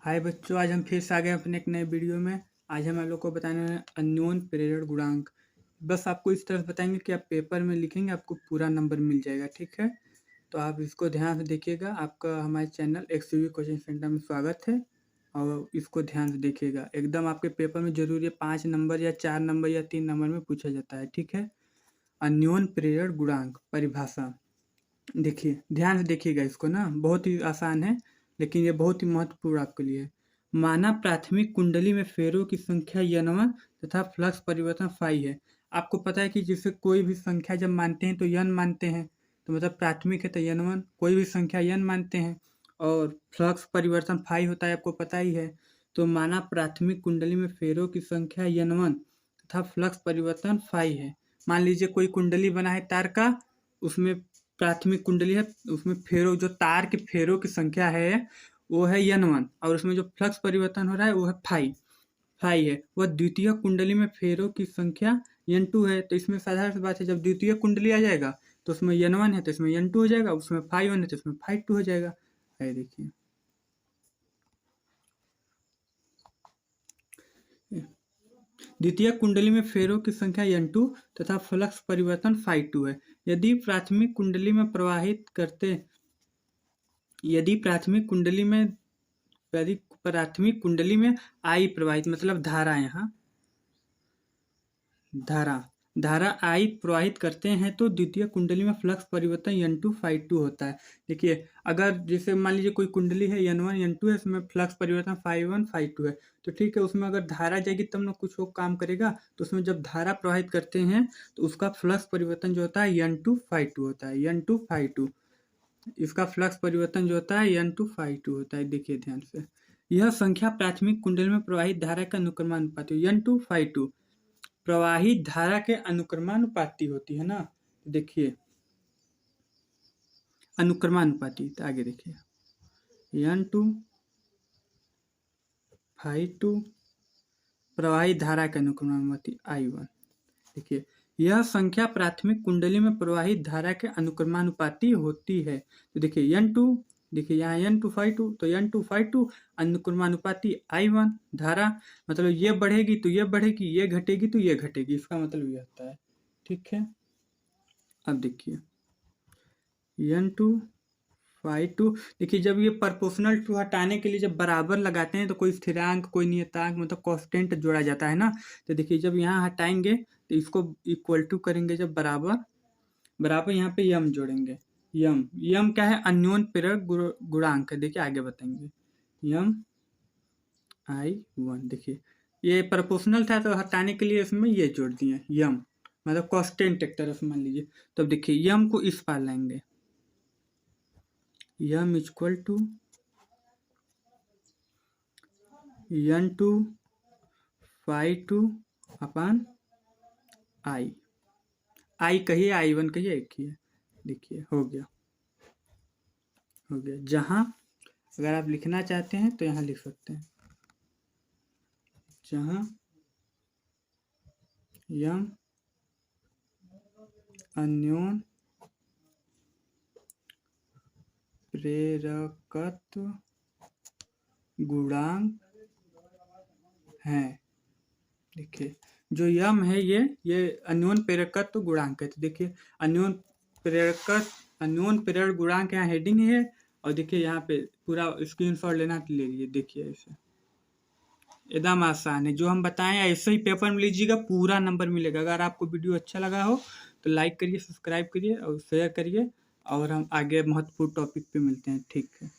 हाय बच्चों, आज हम फिर से आ गए अपने एक नए वीडियो में। आज हम आप लोग को बताने हैं अननोन पीरियड गुणांक। बस आपको इस तरह से बताएंगे कि आप पेपर में लिखेंगे, आपको पूरा नंबर मिल जाएगा। ठीक है, तो आप इसको ध्यान से देखिएगा। आपका हमारे चैनल एक्सयूवी कोचिंग सेंटर में स्वागत है और इसको ध्यान से देखिएगा। एकदम आपके पेपर में जरूरी है 5 नंबर या 4 नंबर या 3 नंबर में पूछा जाता है। ठीक है, अननोन पीरियड गुणांक परिभाषा देखिए, ध्यान से देखिएगा इसको ना, बहुत ही आसान है लेकिन ये बहुत ही महत्वपूर्ण आपके लिए है। माना प्राथमिक कुंडली में फेरों की संख्या n1 तथा फ्लक्स परिवर्तन फाई है। आपको पता है कि जिसे कोई भी संख्या जब मानते हैं तो n मानते हैं, तो मतलब प्राथमिक है तो n1, कोई भी संख्या n मानते हैं और फ्लक्स परिवर्तन फाई होता है, आपको पता ही है। तो माना प्राथमिक कुंडली में फेरों की संख्या n1 तथा फ्लक्स परिवर्तन फाई है। मान लीजिए कोई कुंडली बना है तार का, उसमें प्राथमिक कुंडली है, उसमें फेरों जो तार के फेरों की संख्या है वो है n1 और उसमें जो फ्लक्स परिवर्तन हो रहा है वो है फाई है। वह द्वितीय कुंडली में फेरों की संख्या n2 है। तो इसमें साधारण सी बात है, जब द्वितीय कुंडली आ जाएगा तो उसमें n1 है तो इसमें n2 हो जाएगा, उसमें फाई1 है तो इसमें फाई2 हो जाएगा। है देखिए, द्वितीय कुंडली में फेरों की संख्या n2 तथा फ्लक्स परिवर्तन फाई2 है। यदि प्राथमिक कुंडली में प्रवाहित करते यदि प्राथमिक कुंडली में आई प्रवाहित, मतलब धारा, यहाँ धारा आई प्रवाहित करते हैं तो द्वितीय कुंडली में फ्लक्स परिवर्तन n2 फाई2 होता है। देखिए, अगर जैसे मान लीजिए कोई कुंडली है n1 n2 है, इसमें फ्लक्स परिवर्तन फाई1 फाई2 है, तो ठीक है, उसमें अगर धारा जाएगी तब ना कुछ वो काम करेगा। तो उसमें जब धारा प्रवाहित करते हैं तो उसका फ्लक्स परिवर्तन जो होता है n2 फाई2 होता है, n2 फाई2। इसका फ्लक्स परिवर्तन जो होता है n2 फाई2 होता है। देखिए ध्यान से, यह संख्या प्राथमिक कुंडली में प्रवाहित धारा का अनुक्रमानुपाती n2 फाई2 प्रवाहित धारा के अनुक्रमानुपाती होती है ना। देखिए अनुक्रमानुपाती, तो आगे देखिए n2 फाई2 प्रवाहित धारा के अनुक्रमानुपाती I1। देखिए, यह संख्या प्राथमिक कुंडली में प्रवाहित धारा के अनुक्रमानुपाती होती है। तो देखिए n2, देखिए यहाँ n2 फाई2, तो n2 फाई2 अनुक्रमानुपाती I1 धारा, मतलब ये बढ़ेगी तो ये बढ़ेगी, ये घटेगी तो ये घटेगी, इसका मतलब ये होता है। ठीक है, अब देखिए n2 फाई2, देखिए जब ये प्रोपोर्शनल टू हटाने के लिए जब बराबर लगाते हैं तो कोई स्थिरांक कोई नियतांक मतलब कांस्टेंट जोड़ा जाता है ना। तो देखिए जब यहाँ हटाएंगे तो इसको इक्वल टू करेंगे, जब बराबर यहाँ पे यम जोड़ेंगे। यम क्या है? अन्योन पीरियड गुणांक है। देखिए आगे बताएंगे, यम I1। देखिए ये प्रोपोर्शनल था तो हटाने के लिए इसमें ये जोड़ दिए यम, मतलब कांस्टेंट एक तरह से मान लीजिए। तब देखिए यम को इस पार लाएंगे, यम इक्वल टू n2 फाई2 अपन आई कहिए I1 कहिए, एक ही है। देखिए हो गया। जहां अगर आप लिखना चाहते हैं तो यहाँ लिख सकते हैं, जहां यम अन्योन प्रेरकत्व गुणांक है। देखिए जो यम है ये अन्योन प्रेरकत्व गुणांक है। तो देखिए अन्योन प्रेरक गुणांक यहाँ हेडिंग है और देखिए यहाँ पे पूरा स्क्रीनशॉट लेना तो ले लीजिए। देखिए ऐसे एकदम आसान है, जो हम बताएं ऐसे ही पेपर में लीजिएगा, पूरा नंबर मिलेगा। अगर आपको वीडियो अच्छा लगा हो तो लाइक करिए, सब्सक्राइब करिए और शेयर करिए, और हम आगे महत्वपूर्ण टॉपिक पे मिलते हैं। ठीक है।